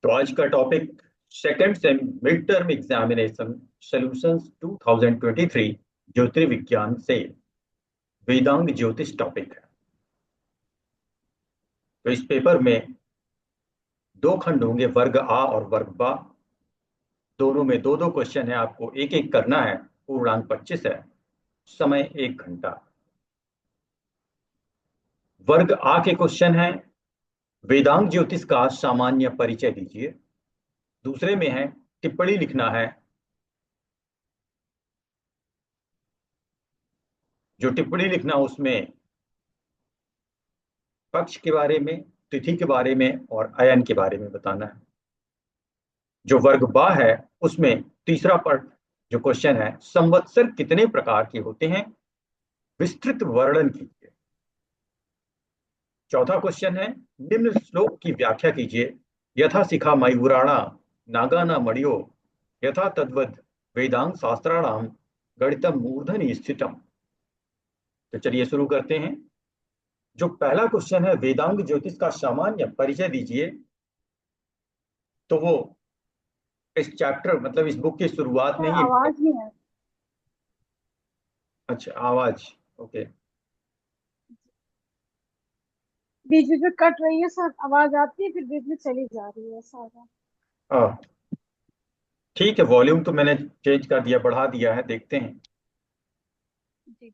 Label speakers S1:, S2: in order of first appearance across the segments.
S1: तो आज का topic second same mid term examination solutions 2023 ज्योतिर्विज्ञान से वेदांग ज्योतिष टॉपिक है। तो इस पेपर में दो खंड होंगे, वर्ग आ और वर्ग बा। दोनों में दो दो क्वेश्चन है, आपको एक एक करना है। पूर्णांक 25 है, समय 1 घंटा। वर्ग आ के क्वेश्चन है, वेदांग ज्योतिष का सामान्य परिचय दीजिए। दूसरे में है टिप्पणी लिखना है। जो टिप्पणी लिखना उसमें पक्ष के बारे में, तिथि के बारे में और अयन के बारे में बताना है। जो वर्ग बा है उसमें तीसरा पार्ट जो क्वेश्चन है, संवत्सर कितने प्रकार के होते हैं, विस्तृत वर्णन कीजिए। चौथा क्वेश्चन है, निम्न श्लोक की व्याख्या कीजिए। यथा शिखा मयूराणा नागाना मणियो यथा तद्वद वेदांग शास्त्राणाम गणितम मूर्धनि स्थितम। तो चलिए शुरू करते हैं। जो पहला क्वेश्चन है, वेदांग ज्योतिष का सामान्य परिचय दीजिए, तो वो इस चैप्टर मतलब इस बुक की शुरुआत में
S2: सर
S1: ही।
S2: आवाज नहीं है।
S1: अच्छा, आवाज ओके।
S2: बीच बीच में कट रही है सर, आवाज आती है फिर बीच में चली जा रही है सारा।
S1: हाँ, ठीक है, वॉल्यूम तो मैंने चेंज कर दिया, बढ़ा दिया है, देखते हैं।
S2: जी।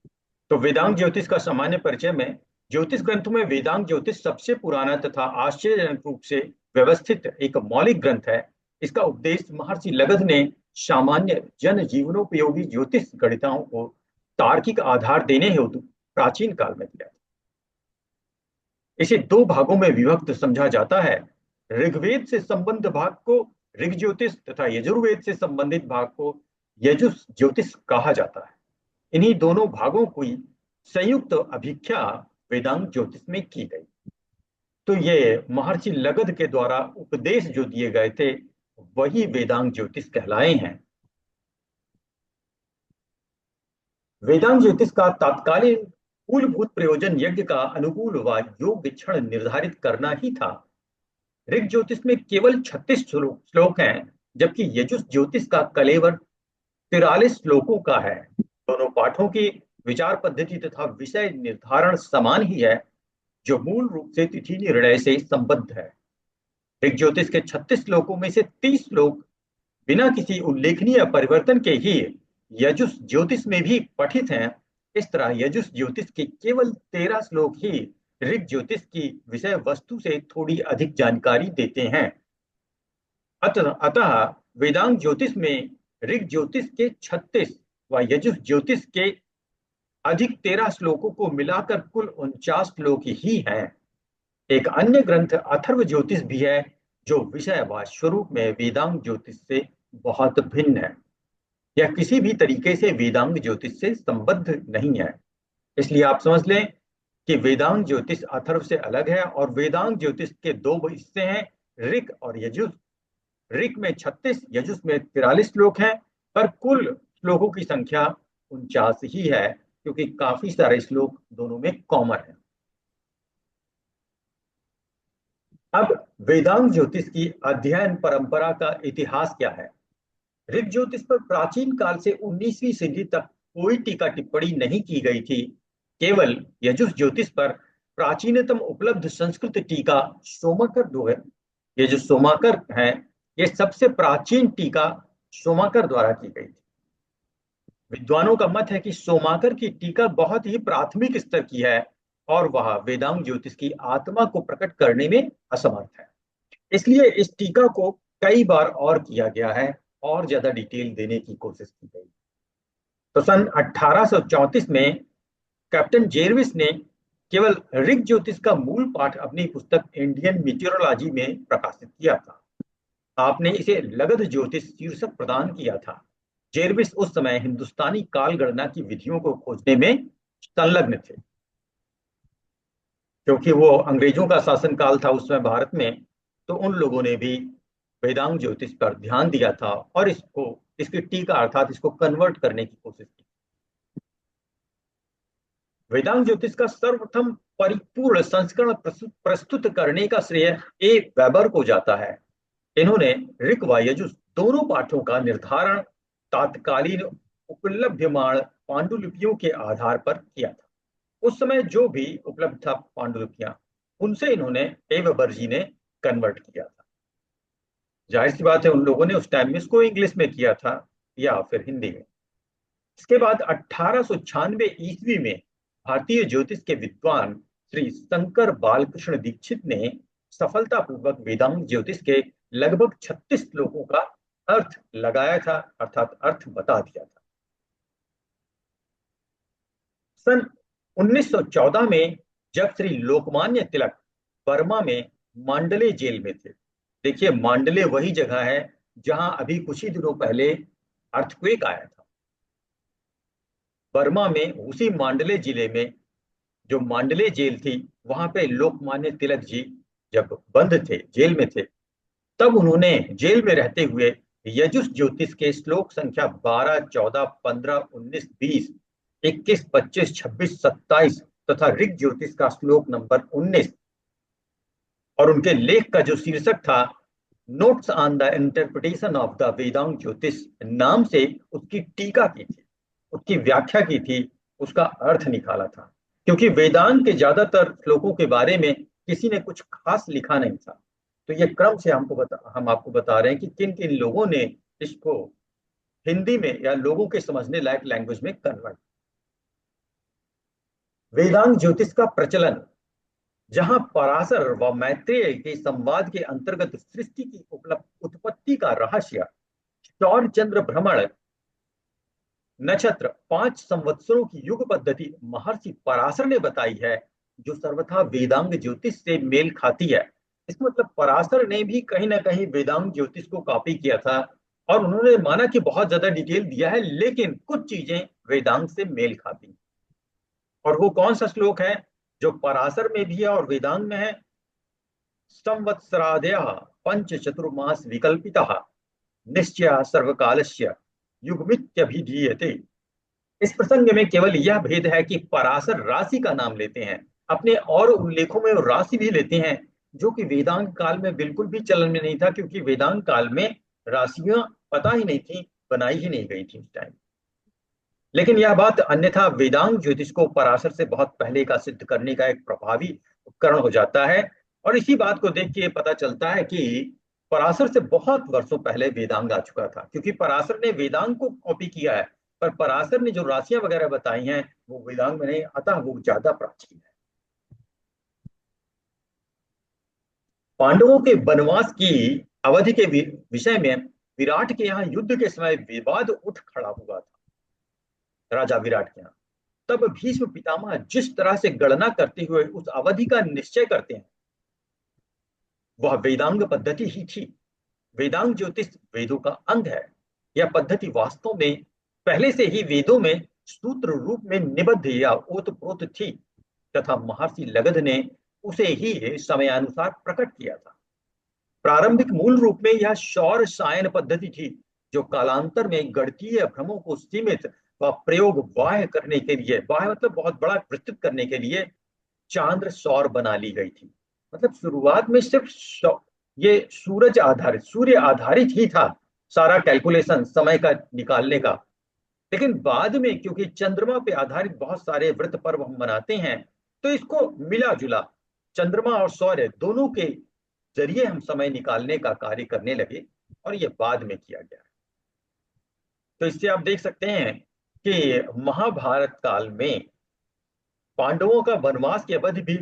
S1: तो वेदांग ज्योतिष का सामान्य परिचय में, ज्योतिष ग्रंथों में वेदांग ज्योतिष सबसे पुराना तथा आश्चर्यजनक रूप से व्यवस्थित एक मौलिक ग्रंथ है। इसका उपदेश महर्षि लगध ने सामान्य जन जीवनोपयोगी ज्योतिष गणिताओं को तार्किक आधार देने हेतु प्राचीन काल में किया। इसे दो भागों में विभक्त समझा जाता है। ऋग्वेद से संबंध भाग को ऋग ज्योतिष तथा यजुर्वेद से संबंधित भाग को यजुष ज्योतिष कहा जाता है। इन्हीं दोनों भागों की संयुक्त अभिख्या वेदांग ज्योतिष में की गई। तो ये महर्षि लगध के द्वारा उपदेश जो दिए गए थे वही वेदांग ज्योतिष कहलाए हैं। वेदांग ज्योतिष का तात्कालिक मूलभूत प्रयोजन यज्ञ का अनुकूल व योग्य क्षण निर्धारित करना ही था। ऋग ज्योतिष में केवल 36 श्लोक हैं, जबकि यजुष ज्योतिष का कलेवर 43 श्लोकों का है। दोनों पाठों की विचार पद्धति तथा विषय निर्धारण समान ही है, जो मूल रूप से तिथि निर्णय से संबद्ध है। ऋग ज्योतिष के 36 श्लोकों में से 30 श्लोक बिना किसी उल्लेखनीय परिवर्तन के ही यजुष ज्योतिष में भी पठित हैं। इस तरह यजुष ज्योतिष के केवल 13 श्लोक ही ऋग ज्योतिष की विषय वस्तु से थोड़ी अधिक जानकारी देते हैं। अतः वेदांग ज्योतिष में ऋग ज्योतिष के 36 व यजुष ज्योतिष के अधिक 13 श्लोकों को मिलाकर कुल 49 श्लोक ही हैं। एक अन्य ग्रंथ अथर्व ज्योतिष भी है, जो विषय व स्वरूप में वेदांग ज्योतिष से बहुत भिन्न है। यह किसी भी तरीके से वेदांग ज्योतिष से संबद्ध नहीं है। इसलिए आप समझ लें कि वेदांग ज्योतिष अथर्व से अलग है और वेदांग ज्योतिष के दो हिस्से हैं, ऋग और यजुष। ऋग में 36, यजुष में 43 श्लोक हैं, पर कुल श्लोकों की संख्या 49 ही है, क्योंकि काफी सारे श्लोक दोनों में कॉमन है। अब वेदांग ज्योतिष की अध्ययन परंपरा का इतिहास क्या है। ऋग ज्योतिष पर प्राचीन काल से 19वीं सदी तक कोई टीका टिप्पणी नहीं की गई थी। केवल यजुष ज्योतिष पर प्राचीनतम उपलब्ध संस्कृत टीका सोमाकर जो है, ये जो सोमाकर है, ये सबसे प्राचीन टीका सोमाकर द्वारा की गई थी। विद्वानों का मत है कि सोमाकर की टीका बहुत ही प्राथमिक स्तर की है और वह वेदांग ज्योतिष की आत्मा को प्रकट करने में असमर्थ है। इसलिए इस टीका को कई बार और किया गया है और ज्यादा डिटेल देने की कोशिश की गई। तो सन 1834 में कैप्टन जेरविस ने केवल ऋग ज्योतिष का मूल पाठ अपनी पुस्तक इंडियन मीटियोरोलॉजी में प्रकाशित किया था। आपने इसे लगध ज्योतिष शीर्षक प्रदान किया था। जेरविस उस समय हिंदुस्तानी काल गणना की विधियों को खोजने में संलग्न थे। क्योंकि वो अंग्रेजों का शासन काल था उस समय भारत में, तो उन लोगों ने भी वेदांग ज्योतिष पर ध्यान दिया था और इसको, इसकी टीका अर्थात इसको कन्वर्ट करने की कोशिश की। वेदांग ज्योतिष का सर्वप्रथम परिपूर्ण संस्करण प्रस्तुत करने का श्रेय ए वेबर को जाता है। इन्होंने ऋक व यजुस दोनों पाठों का निर्धारण तात्कालीन उपलभ्यमान पांडुलिपियों के आधार पर किया था। उस समय जो भी उपलब्ध था पांडुलिपियां, उनसे इन्होंने एवबर्जी ने कन्वर्ट किया था। जाहिर सी बात है उन लोगों ने उस टाइम में इसको इंग्लिश में किया था या फिर हिंदी में। इसके बाद 1896 ईस्वी में भारतीय ज्योतिष के विद्वान श्री शंकर बालकृष्ण दीक्षित ने सफलतापूर्वक वेदांत ज्योतिष के लगभग 36 श्लोकों का अर्थ लगाया था, अर्थात अर्थ बता दिया था। सन 1914 में जब श्री लोकमान्य तिलक बर्मा में मांडले जेल में थे, देखिए मांडले वही जगह है जहां अभी कुछ ही दिनों पहले अर्थक्वेक आया था। बर्मा में उसी मांडले जिले में जो मांडले जेल थी, वहां पे लोकमान्य तिलक जी जब बंद थे, जेल में थे, तब उन्होंने जेल में रहते हुए यजुष ज्योतिष के श्लोक संख्या 12, 14, 15, 19, 20, 21, 25, 26, 27 तथा ऋग ज्योतिष का श्लोक नंबर 19 और उनके लेख का जो शीर्षक था notes on the interpretation of the Vedang ज्योतिष नाम से उसकी टीका की थी, उसकी व्याख्या की थी, उसका अर्थ निकाला था। क्योंकि वेदांत के ज्यादातर श्लोकों के बारे में किसी ने कुछ खास लिखा नहीं था, तो ये क्रम से हम आपको बता रहे हैं कि किन किन लोगों ने इसको हिंदी में या लोगों के समझने लायक लैंग्वेज में कन्वर्ट। वेदांत ज्योतिष का प्रचलन जहां पराशर व मैत्रेय के संवाद के अंतर्गत सृष्टि की उत्पत्ति का रहस्य, सौर चंद्र भ्रमण, नक्षत्र, 5 संवत्सरों की युग पद्धति महर्षि पराशर ने बताई है, जो सर्वथा वेदांग ज्योतिष से मेल खाती है। इसका मतलब पराशर ने भी कहीं ना कहीं वेदांग ज्योतिष को कॉपी किया था और उन्होंने माना कि बहुत ज्यादा डिटेल दिया है, लेकिन कुछ चीजें वेदांग से मेल खाती। और वो कौन सा श्लोक है जो पराशर में भी है और वेदांग में है? संवत्सरादय पंच चतुर्मास विकल्पिता निश्चय सर्वकालस्य युगमित्यभिधीयते। इस प्रसंग में केवल यह भेद है कि पराशर राशि का नाम लेते हैं, अपने और उल्लेखों में राशि भी लेते हैं, जो कि वेदांत काल में बिल्कुल भी चलन में नहीं था, क्योंकि वेदांत काल में राशियां पता ही नहीं थी, बनाई ही नहीं गई थी उस टाइम। लेकिन यह बात अन्यथा वेदांग ज्योतिष को पराशर से बहुत पहले का सिद्ध करने का एक प्रभावी उपकरण हो जाता है। और इसी बात को देख के पता चलता है कि पराशर से बहुत वर्षों पहले वेदांग आ चुका था, क्योंकि पराशर ने वेदांग को कॉपी किया है, पर पराशर ने जो राशियां वगैरह बताई हैं वो वेदांग में नहीं, अतः वो ज्यादा प्राचीन है। पांडवों के वनवास की अवधि के विषय में विराट के यहाँ युद्ध के समय विवाद उठ खड़ा हुआ था, राजा विराट के यहाँ। तब भीष्म पितामह जिस तरह से गणना करते हुए उस अवधि का निश्चय करते हैं, वह वेदांग पद्धति ही थी। वेदांग ज्योतिष वेदों का अंग है। यह पद्धति वास्तव में पहले से ही वेदों में सूत्र रूप में निबद्ध या ओतप्रोत थी तथा महर्षि लगध ने उसे ही समयानुसार प्रकट किया था। प्रारंभिक मूल रूप में यह सौर सायन पद्धति थी, जो कालांतर में गणितीय भ्रमों को सीमित व प्रयोग बाह्य करने के लिए, बाह्य मतलब बहुत बड़ा विस्तृत करने के लिए चांद्र सौर बना ली गई थी। मतलब शुरुआत में सिर्फ ये सूर्य आधारित ही था सारा कैलकुलेशन समय का निकालने का। लेकिन बाद में क्योंकि चंद्रमा पे आधारित बहुत सारे व्रत पर्व हम मनाते हैं, तो इसको मिला जुला चंद्रमा और सौर्य दोनों के जरिए हम समय निकालने का कार्य करने लगे और ये बाद में किया गया। तो इससे आप देख सकते हैं कि महाभारत काल में पांडवों का वनवास की अवधि भी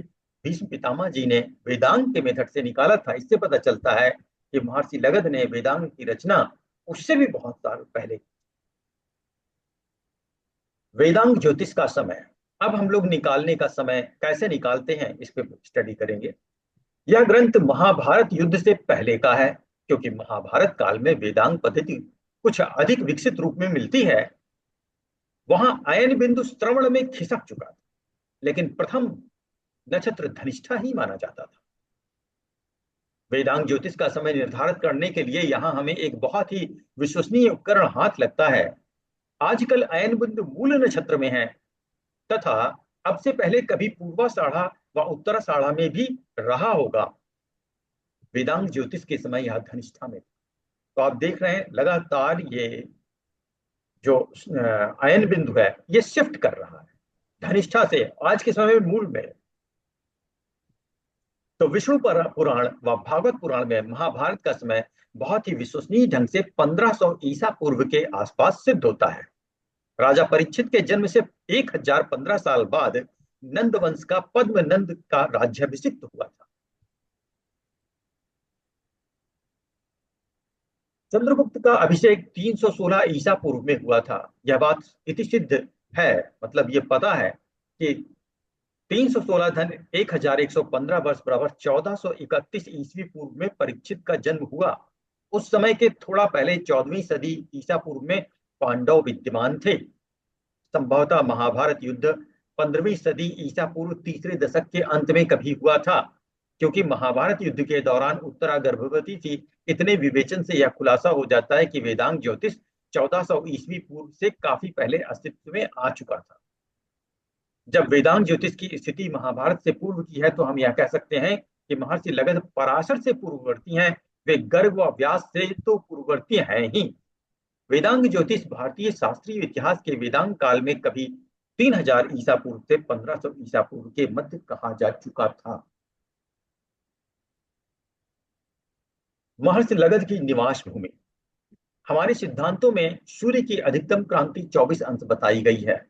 S1: भीष्म पितामह जी ने वेदांग के मेथड से निकाला था। इससे पता चलता है कि महर्षि लगध ने वेदांग की रचना उससे भी बहुत साल पहले। वेदांग ज्योतिष का समय, अब हम लोग निकालने का समय कैसे निकालते हैं इस पे स्टडी करेंगे। यह ग्रंथ महाभारत युद्ध से पहले का है, क्योंकि महाभारत काल में वेदांग पद्धति कुछ अधिक विकसित रूप में मिलती है। वहां अयन बिंदु श्रवण में खिसक चुका था, लेकिन प्रथम नक्षत्र धनिष्ठा ही माना जाता था। वेदांग ज्योतिष का समय निर्धारित करने के लिए यहाँ हमें एक बहुत ही विश्वसनीय उपकरण हाथ लगता है। आजकल अयन बिंदु मूल नक्षत्र में है तथा अब से पहले कभी पूर्वाषाढ़ा व उत्तराषाढ़ा में भी रहा होगा। वेदांग ज्योतिष के समय यह धनिष्ठा में था। तो आप देख रहे हैं लगातार ये जो अयन बिंदु है ये शिफ्ट कर रहा है धनिष्ठा से आज के समय में मूल में। तो विष्णु पुराण व भागवत पुराण में महाभारत का समय बहुत ही विश्वसनीय ढंग से 1500 ईसा पूर्व के आसपास सिद्ध होता है। राजा परीक्षित के जन्म से 1015 साल बाद नंद वंश का पद्म नंद का राज्याभिषिक्त हुआ था। चंद्रगुप्त का अभिषेक 316 ईसा पूर्व में हुआ था। यह बात इति सिद्ध है, मतलब ये पता है कि 316 धन 1115 वर्ष बराबर 1431 ईस्वी पूर्व में परीक्षित का जन्म हुआ। उस समय के थोड़ा पहले 14वीं सदी ईसा पूर्व में पांडव विद्यमान थे। संभवतः महाभारत युद्ध 15वीं सदी ईसा पूर्व तीसरे दशक के अंत में कभी हुआ था, क्योंकि महाभारत युद्ध के दौरान उत्तरा गर्भवती थी। इतने विवेचन से यह खुलासा हो जाता है कि वेदांग ज्योतिष 1400 ईस्वी पूर्व से काफी पहले अस्तित्व में आ चुका था। जब वेदांग ज्योतिष की स्थिति महाभारत से पूर्व की है तो हम यह कह सकते हैं कि महर्षि लगद पराशर से पूर्ववर्ती हैं। वे गर्ग व व्यास से तो पूर्ववर्ती हैं ही। वेदांग ज्योतिष भारतीय शास्त्रीय इतिहास के वेदांग काल में कभी 3000 ईसा पूर्व से 1500 ईसा पूर्व के मध्य कहा जा चुका था। महर्षि लगद की निवास भूमि। हमारे सिद्धांतों में सूर्य की अधिकतम क्रांति 24 अंश बताई गई है,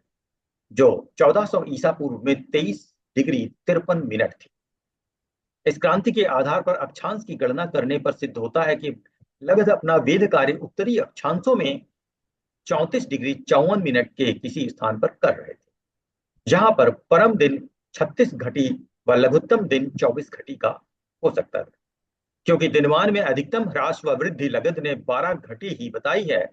S1: जो 1400 ईसा पूर्व में 23 डिग्री 53 मिनट थी। इस क्रांति के आधार पर अक्षांश की गणना करने पर सिद्ध होता है कि लगद अपना वेद कार्य उत्तरी अक्षांशों में 34 डिग्री 54 मिनट के किसी स्थान पर कर रहे थे, जहां पर परम दिन 36 घटी व लघुत्तम दिन 24 घटी का हो सकता था। क्योंकि दिनमान में अधिकतम ह्रास व वृद्धि लगद ने 12 घटी ही बताई है,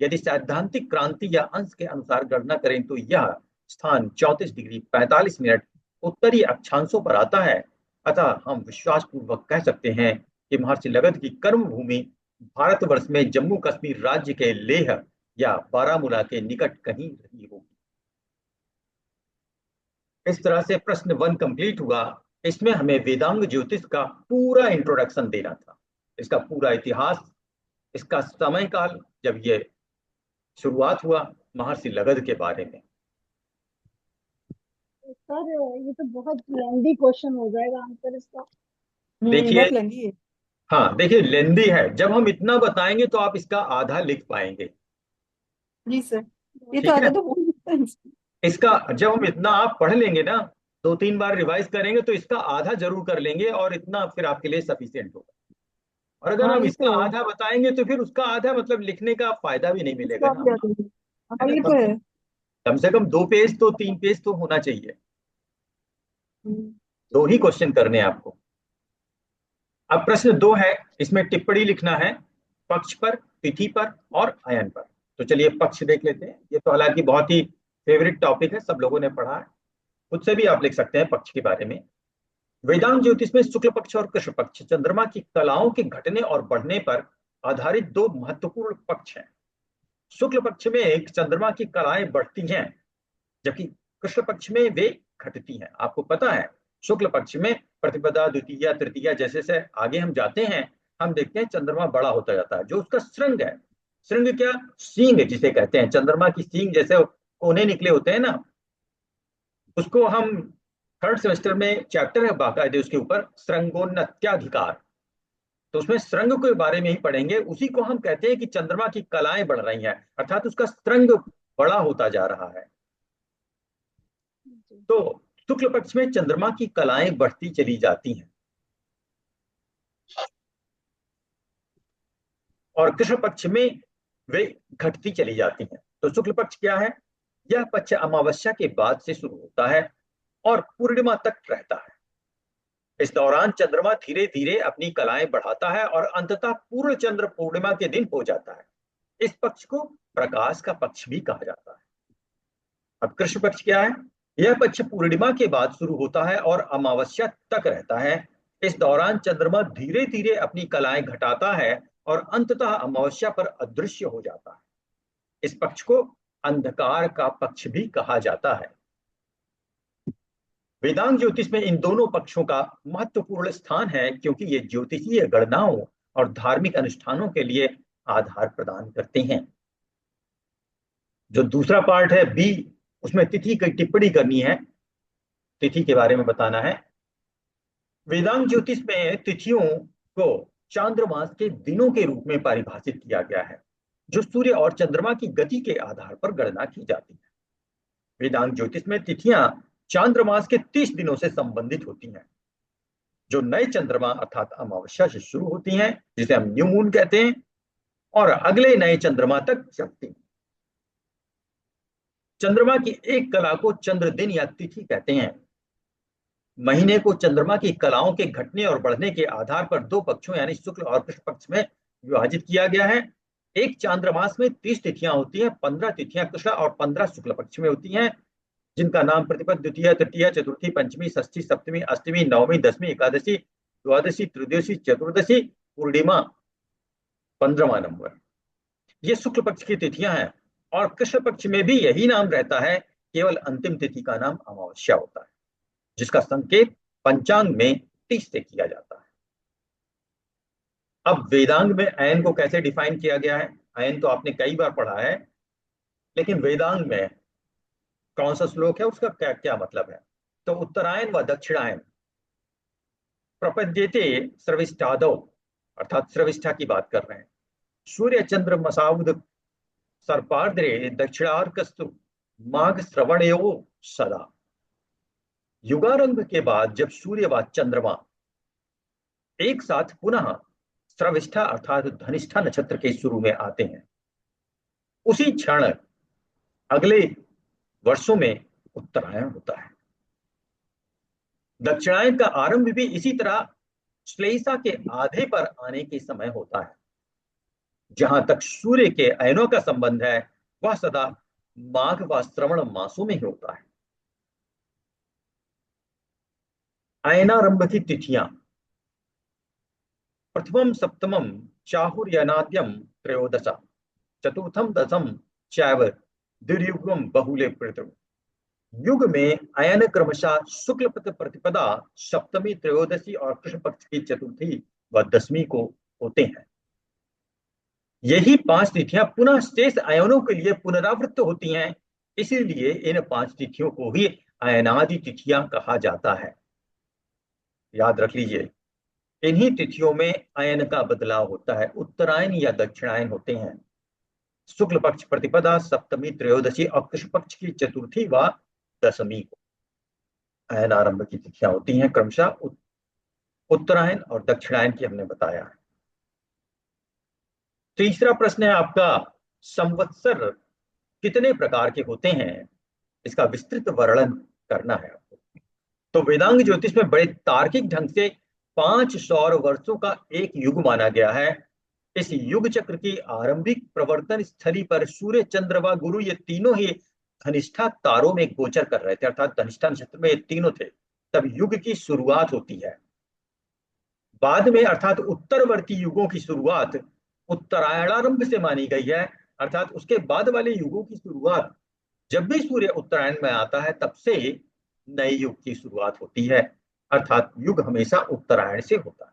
S1: यदि सैद्धांतिक क्रांति या अंश के अनुसार गणना करें तो यह स्थान 34 डिग्री 45 मिनट उत्तरी अक्षांशों पर आता है। अतः हम विश्वास पूर्वक कह सकते हैं कि महर्षि लगद की कर्म भूमि भारतवर्ष में जम्मू कश्मीर राज्य के लेह या बारामूला के निकट कहीं रही होगी। इस तरह से प्रश्न 1 कंप्लीट हुआ। इसमें हमें वेदांग ज्योतिष का पूरा इंट्रोडक्शन देना था, इसका पूरा इतिहास, इसका समय काल, जब ये शुरुआत हुआ महर्षि लगद के बारे में।
S2: सर ये तो बहुत लेंदी क्वेश्चन हो जाएगा आंसर इसका।
S1: देखिए,
S3: बहुत लंबी है।
S1: हाँ देखिए लेंदी है। जब हम इतना बताएंगे तो आप इसका आधा लिख पाएंगे।
S3: जी सर, ये तो
S1: ठीक
S3: आधा
S1: है,
S3: तो बोल सकता है।
S1: इसका जब हम इतना आप पढ़ लेंगे ना, 2-3 बार रिवाइज करेंगे तो इसका आधा जरूर कर लेंगे और इतना फिर आपके लिए सफिशियंट होगा। और अगर
S3: हाँ
S1: हम
S3: ये
S1: इसका
S3: तो है,
S1: आधा बताएंगे तो फिर उसका आधा मतलब लिखने का फायदा भी नहीं मिलेगा
S3: इसका
S1: ना।
S3: भी आधा है।
S1: है
S3: हाँ
S1: ना,
S3: ये तो है।
S1: कम से कम 2 पेज तो 3 पेज तो होना चाहिए।
S3: हम्म,
S1: 2 ही क्वेश्चन करने हैं आपको। अब प्रश्न 2 है, इसमें टिप्पणी लिखना है पक्ष पर, तिथि पर और अयन पर। तो चलिए पक्ष देख लेते हैं। ये तो हालांकि बहुत ही फेवरेट टॉपिक है, सब लोगों ने पढ़ा है। खुद से भी आप लिख सकते हैं पक्ष के बारे में। वेदांत ज्योतिष में शुक्ल पक्ष और कृष्ण पक्ष चंद्रमा की कलाओं के घटने और बढ़ने पर आधारित 2 महत्वपूर्ण पक्ष हैं। शुक्ल पक्ष में एक चंद्रमा की कलाएं बढ़ती हैं, जबकि कृष्ण पक्ष में वे घटती हैं। आपको पता है शुक्ल पक्ष में प्रतिपदा द्वितीया तृतीया जैसे से आगे हम जाते हैं, हम देखते हैं चंद्रमा बड़ा होता जाता है। जो उसका श्रृंग है, श्रृंग क्या, सींग जिसे कहते हैं, चंद्रमा की सींग जैसे कोने निकले होते हैं ना, उसको हम 3rd सेमेस्टर में चैप्टर है बाकायदे उसके ऊपर, श्रृंगोन्नत्याधिकार। तो उसमें श्रृंग के बारे में ही पढ़ेंगे। उसी को हम कहते हैं कि चंद्रमा की कलाएं बढ़ रही हैं, अर्थात उसका श्रृंग बड़ा होता जा रहा है।
S2: जी।
S1: तो शुक्ल पक्ष में चंद्रमा की कलाएं बढ़ती चली जाती हैं और कृष्ण पक्ष में वे घटती चली जाती हैं। तो शुक्ल पक्ष क्या है, यह पक्ष अमावस्या के बाद से शुरू होता है और पूर्णिमा तक रहता है। इस दौरान चंद्रमा धीरे धीरे अपनी कलाएं बढ़ाता है और अंततः पूर्ण चंद्र पूर्णिमा के दिन हो जाता है। इस पक्ष को प्रकाश का पक्ष भी कहा जाता है। अब कृष्ण पक्ष क्या है, यह पक्ष पूर्णिमा के बाद शुरू होता है और अमावस्या तक रहता है। इस दौरान चंद्रमा धीरे धीरे अपनी कलाएं घटाता है और अंततः अमावस्या पर अदृश्य हो जाता है। इस पक्ष को अंधकार का पक्ष भी कहा जाता है। वेदांग ज्योतिष में इन दोनों पक्षों का महत्वपूर्ण स्थान है, क्योंकि ये ज्योतिषीय गणनाओं और धार्मिक अनुष्ठानों के लिए आधार प्रदान करते हैं। जो दूसरा पार्ट है बी, उसमें तिथि की टिप्पणी करनी है, तिथि के बारे में बताना है। वेदांग ज्योतिष में तिथियों को चांद्रमास के दिनों के रूप में परिभाषित किया गया है, जो सूर्य और चंद्रमा की गति के आधार पर गणना की जाती है। वेदांग ज्योतिष में तिथियां चांद्रमास के 30 दिनों से संबंधित होती हैं, जो नए चंद्रमा अर्थात अमावस्या से शुरू होती हैं, जिसे हम न्यू मून कहते हैं, और अगले नए चंद्रमा तक चलती हैं। चंद्रमा की एक कला को चंद्र दिन या तिथि कहते हैं। महीने को चंद्रमा की कलाओं के घटने और बढ़ने के आधार पर दो पक्षों यानी शुक्ल और कृष्ण पक्ष में विभाजित किया गया है। एक चांद्रमास में 30 तिथियां होती हैं, 15 तिथियां कृष्ण और 15 शुक्ल पक्ष में होती हैं, जिनका नाम प्रतिपद, द्वितीय, तृतीय, चतुर्थी, पंचमी, षष्ठी, सप्तमी, अष्टमी, नवमी, दसवीं, एकादशी, द्वादशी, त्रयोदशी, चतुर्दशी, पूर्णिमा, 15वां नंबर, ये शुक्ल पक्ष की तिथियां हैं। और कृष्ण पक्ष में भी यही नाम रहता है, केवल अंतिम तिथि का नाम अमावस्या होता है, जिसका संकेत पंचांग में 30 से किया जाता है। अब वेदांग में अयन को कैसे डिफाइन किया गया है? अयन तो आपने कई बार पढ़ा है, लेकिन वेदांग में कौन सा श्लोक है, उसका क्या क्या मतलब है? तो उत्तरायण व दक्षिणायन प्रपद्येते स्रविष्टादौ, अर्थात स्रविष्ठा की बात कर रहे हैं। सूर्य चंद्र मसाउद सर्पार्द्रे दक्षिणार्कस्तु माघ श्रवणयो सदा। युगारंभ के बाद जब सूर्य व चंद्रमा एक साथ पुनः श्रविष्ठा अर्थात धनिष्ठा नक्षत्र के शुरू में आते हैं, उसी क्षण अगले वर्षों में उत्तरायण होता है। दक्षिणायन का आरंभ भी इसी तरह श्लेषा के आधे पर आने के समय होता है। जहां तक सूर्य के अयनों का संबंध है, वह सदा माघ व श्रवण मासों में ही होता है। अयनारंभ की तिथियां: प्रथमम सप्तमम चाहुर्यनाद्यम त्रयोदशा, चतुर्थम दशम चैव द्वियुगम बहुले पृथ्वी। युग में अयन क्रमशः शुक्ल प्रतिपदा, सप्तमी, त्रयोदशी और कृष्ण पक्ष की चतुर्थी व दसवीं को होते हैं। यही 5 तिथियां पुनः शेष अयनों के लिए पुनरावृत्त होती हैं, इसीलिए इन 5 तिथियों को ही अयनादि तिथियां कहा जाता है। याद रख लीजिए, इन्हीं तिथियों में अयन का बदलाव होता है, उत्तरायण या दक्षिणायन होते हैं। शुक्ल पक्ष प्रतिपदा, सप्तमी, त्रयोदशी और कृष्ण पक्ष की चतुर्थी व दशमी को अयन आरंभ की तिथियां होती हैं। क्रमशः उत्तरायण और दक्षिणायन की हमने बताया है। तीसरा प्रश्न है आपका, संवत्सर कितने प्रकार के होते हैं? इसका विस्तृत वर्णन करना है आपको। तो वेदांग ज्योतिष में बड़े तार्किक ढंग से 5 सौर वर्षों का एक युग माना गया है। इस युग चक्र की आरंभिक प्रवर्तन स्थली पर सूर्य, चंद्र व गुरु ये तीनों ही धनिष्ठा तारों में गोचर कर रहे थे, अर्थात धनिष्ठा नक्षत्र में ये तीनों थे, तब युग की शुरुआत होती है। बाद में अर्थात उत्तरवर्ती युगों की शुरुआत उत्तरायणारंभ से मानी गई है, अर्थात उसके बाद वाले युगों की शुरुआत जब भी सूर्य उत्तरायण में आता है तब से नए युग की शुरुआत होती है, अर्थात युग हमेशा उत्तरायण से होता है।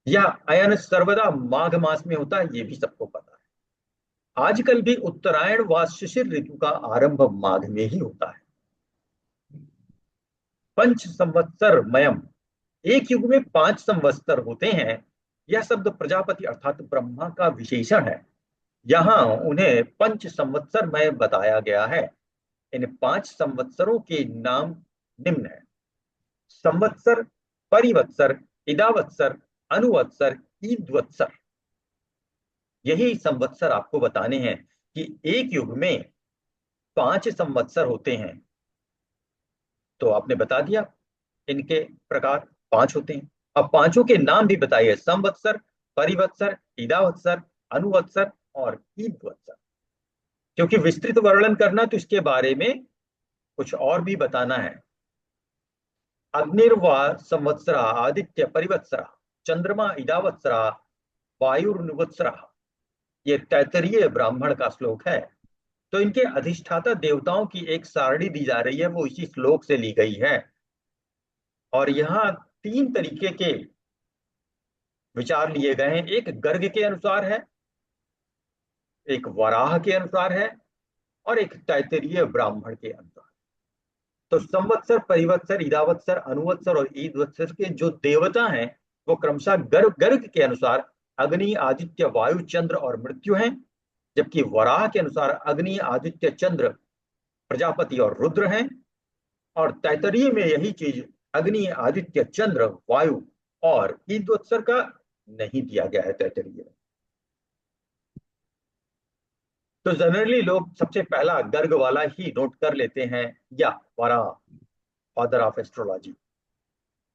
S1: या अयन सर्वदा माघ मास में होता है, ये भी सबको पता है। आजकल भी उत्तरायण व शिशिर ऋतु का आरंभ माघ में ही होता है। पंच संवत्सर मयम, एक युग में 5 संवत्सर होते हैं। यह शब्द प्रजापति अर्थात ब्रह्मा का विशेषण है। यहां उन्हें पंच संवत्सरमय बताया गया है। इन 5 संवत्सरों के नाम निम्न है: संवत्सर, परिवत्सर, इदावत्सर, अनुवत्सर, ईदवत्सर। यही संवत्सर आपको बताने हैं कि एक युग में 5 संवत्सर होते हैं। तो आपने बता दिया इनके प्रकार 5 होते हैं। अब पांचों के नाम भी बताइए: संवत्सर, परिवत्सर, इदावत्सर, अनुवत्सर और ईदवत्सर। क्योंकि विस्तृत वर्णन करना तो इसके बारे में कुछ और भी बताना है। अग्निर्वा संवत्सरा, आदित्य परिवत्सरा, चंद्रमा इदावत्सरा, वायुर्नुवत्सरा। ये तैत्तरीय ब्राह्मण का श्लोक है। तो इनके अधिष्ठाता देवताओं की एक सारणी दी जा रही है, वो इसी श्लोक से ली गई है। और यहाँ तीन तरीके के विचार लिए गए हैं। एक गर्ग के अनुसार है, एक वराह के अनुसार है, और एक तैत्तिरीय ब्राह्मण के अनुसार। तो संवत्सर, परिवत्सर, इदावत्सर, अनुवत्सर और ईदवत्सर के जो देवता हैं वो क्रमशः गर्ग गर्ग के अनुसार अग्नि, आदित्य, वायु, चंद्र और मृत्यु हैं। जबकि वराह के अनुसार अग्नि, आदित्य, चंद्र, प्रजापति और रुद्र हैं। और तैत्तिरीय में यही चीज अग्नि, आदित्य, चंद्र, वायु और ईदवत्सर का नहीं दिया गया है तैत्तिरीय में। तो जनरली लोग सबसे पहला गर्ग वाला ही नोट कर लेते हैं, या वराह, फादर ऑफ एस्ट्रोलॉजी,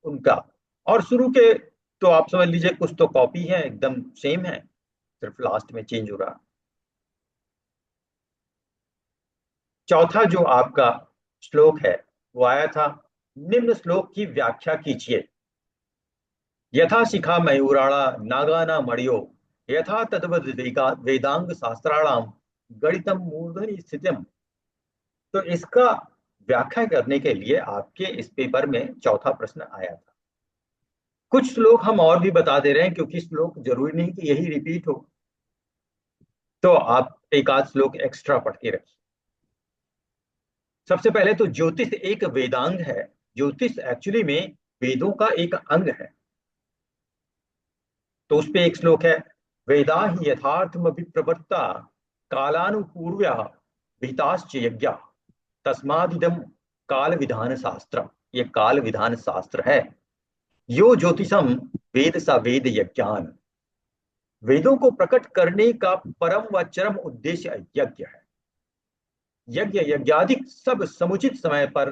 S1: उनका। और शुरू के तो आप समझ लीजिए कुछ तो कॉपी है, एकदम सेम है, सिर्फ लास्ट में चेंज हो रहा। चौथा जो आपका श्लोक है वो आया था, निम्न श्लोक की व्याख्या कीजिए। यथा शिखा मयूराणा नागाना मणियो, यथा तद्वद वेदांग शास्त्राणाम गणितम मूर्धनि स्थितम। तो इसका व्याख्या करने के लिए आपके इस पेपर में चौथा प्रश्न आया था। कुछ श्लोक हम और भी बता दे रहे हैं, क्योंकि श्लोक जरूरी नहीं कि यही रिपीट हो, तो आप एक आध श्लोक एक्स्ट्रा पढ़ के रखिए। सबसे पहले तो ज्योतिष एक वेदांग है। ज्योतिष एक्चुअली में वेदों का एक अंग है। तो उस पे एक श्लोक है, वेदा ही यथार्थमभिप्रवृत्ता कालानुपूर्व्या विहिताश्च यज्ञा तस्मादिदम काल विधान शास्त्र। ये काल विधान शास्त्र है। यो ज्योतिषम वेद सा वेद यज्ञान। वेदों को प्रकट करने का परम व चरम उद्देश्य यज्ञ है। यज्ञ यज्ञाधिक सब समुचित समय पर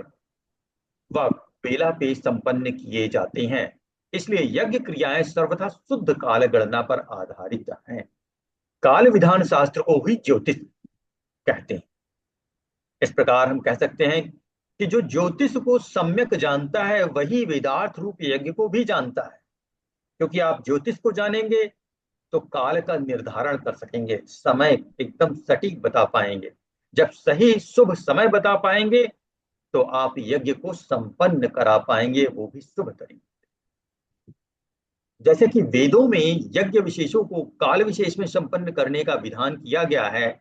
S1: व बेला पे संपन्न किए जाते हैं। इसलिए यज्ञ क्रियाएं सर्वथा शुद्ध काल गणना पर आधारित हैं। काल विधान शास्त्र को ही ज्योतिष कहते हैं। इस प्रकार हम कह सकते हैं कि जो ज्योतिष को सम्यक जानता है वही वेदार्थ रूप यज्ञ को भी जानता है। क्योंकि आप ज्योतिष को जानेंगे तो काल का निर्धारण कर सकेंगे, समय एकदम सटीक बता पाएंगे। जब सही शुभ समय बता पाएंगे तो आप यज्ञ को संपन्न करा पाएंगे, वो भी शुभ तरीके। जैसे कि वेदों में यज्ञ विशेषों को काल विशेष में संपन्न करने का विधान किया गया है।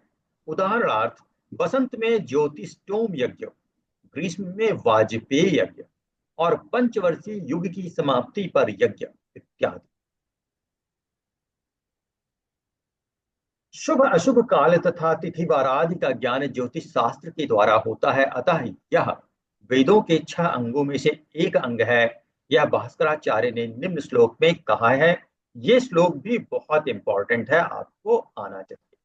S1: उदाहरणार्थ, बसंत में ज्योतिष्टोम यज्ञ, ग्रीष्म में वाजपेय यज्ञ और पंचवर्षीय युग की समाप्ति पर यज्ञ इत्यादि। शुभ अशुभ काल तथा तिथि वार आदि का ज्ञान ज्योतिष शास्त्र के द्वारा होता है। अतः यह वेदों के 6 अंगों में से एक अंग है। यह भास्कराचार्य ने निम्न श्लोक में कहा है। ये श्लोक भी बहुत इंपॉर्टेंट है, आपको आना चाहिए।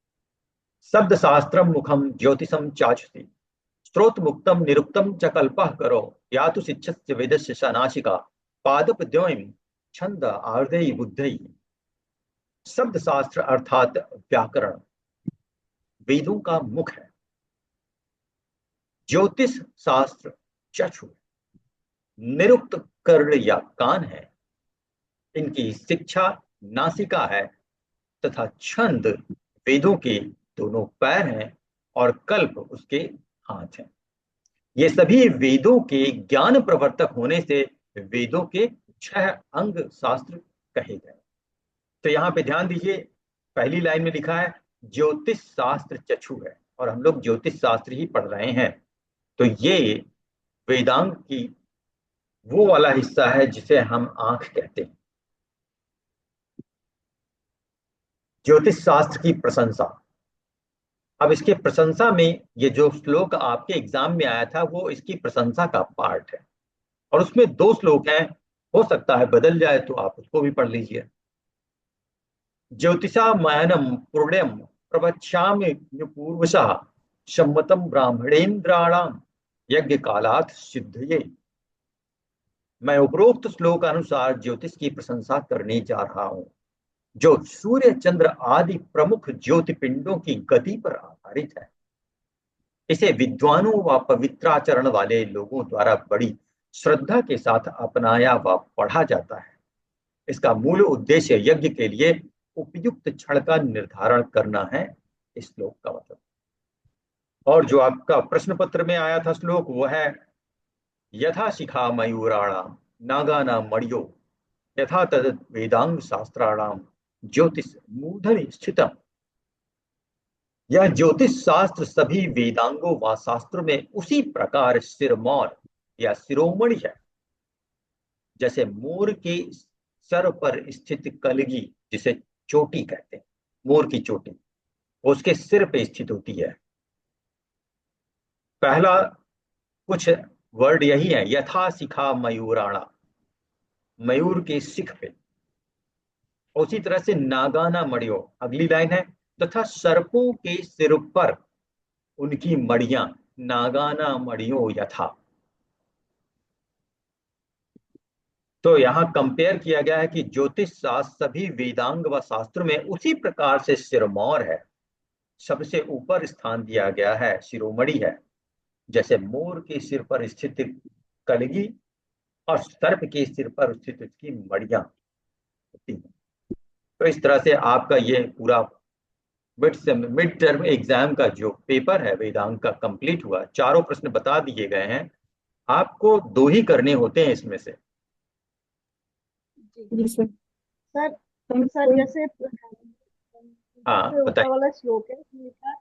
S1: शब्द शास्त्रम मुखम ज्योतिषम चाचुषी, स्त्रोत मुक्तम निरुक्तम च कल्पः करो, या तो शिक्षस्य वेदस्य सनाशिका पादपद्वयम् छंद आर्धेय बुद्धि। शब्द शास्त्र अर्थात व्याकरण वेदों का मुख है। ज्योतिष शास्त्र चक्षु, निरुक्त कर्ण या कान है, इनकी शिक्षा नासिका है, तथा छंद वेदों के दोनों पैर हैं और कल्प उसके हाथ हैं। ये सभी वेदों के ज्ञान प्रवर्तक होने से वेदों के 6 अंग शास्त्र कहे गए। तो यहाँ पे ध्यान दीजिए, पहली लाइन में लिखा है ज्योतिष शास्त्र चक्षु है, और हम लोग ज्योतिष शास्त्र ही पढ़ रहे हैं। तो ये वेदांग की वो वाला हिस्सा है जिसे हम आंख कहते हैं। ज्योतिष शास्त्र की प्रशंसा। अब इसके प्रशंसा में ये जो श्लोक आपके एग्जाम में आया था वो इसकी प्रशंसा का पार्ट है, और उसमें 2 श्लोक हैं। हो सकता है बदल जाए तो आप उसको भी पढ़ लीजिए। ज्योतिषामयनम पुण्यम प्रवक्ष्यामि पूर्वशः सम्मतम ब्राह्मणेन्द्राणाम यज्ञ कालात् सिद्धये। मैं उपरोक्त श्लोक अनुसार ज्योतिष की प्रशंसा करने जा रहा हूं, जो सूर्य चंद्र आदि प्रमुख ज्योतिपिंडों की गति पर आधारित है। इसे विद्वानों व पवित्राचरण वाले लोगों द्वारा बड़ी श्रद्धा के साथ अपनाया व पढ़ा जाता है। इसका मूल उद्देश्य यज्ञ के लिए उपयुक्त क्षण का निर्धारण करना है। इस श्लोक का मतलब और जो आपका प्रश्न पत्र में आया था श्लोक वो है, यथा शिखा मयूराणाम नागानाम मणियो यथा तद वेदांग शास्त्राणाम ज्योतिष मूर्धनि स्थितम। यह ज्योतिष शास्त्र सभी वेदांगों व शास्त्रों में उसी प्रकार सिरमौर या शिरोमणि है, जैसे मोर के सर पर स्थित कलगी, जिसे चोटी कहते हैं, मोर की चोटी उसके सिर पे स्थित होती है। पहला कुछ वर्ड यही है, यथा शिखा मयूराणा, मयूर के शिख पे। उसी तरह से नागाना मड़ियो, अगली लाइन है, तथा सर्पों के सिर पर उनकी मड़ियां, नागाना मड़ियो यथा। तो यहाँ कंपेयर किया गया है कि ज्योतिष शास्त्र सभी वेदांग व शास्त्रों में उसी प्रकार से सिरमौर है, सबसे ऊपर स्थान दिया गया है, शिरोमणि है, जैसे मोर के सिर पर स्थित कलगी और सर्प के सिर पर स्थित उसकी मड़ियां होती हैं। तो इस तरह से आपका ये पूरा मिड टर्म एग्जाम का जो पेपर है वेदांग का कंप्लीट हुआ। चारों प्रश्न बता दिए गए हैं, आपको दो ही करने होते हैं इसमें से।
S2: जी
S3: जी sir.
S2: Sir.
S3: Thank
S2: sir
S3: you.
S2: जैसे
S1: हाँ
S2: सबसे ऊपर
S1: बताइए।
S2: वाला श्लोक है उसमें लिखा है,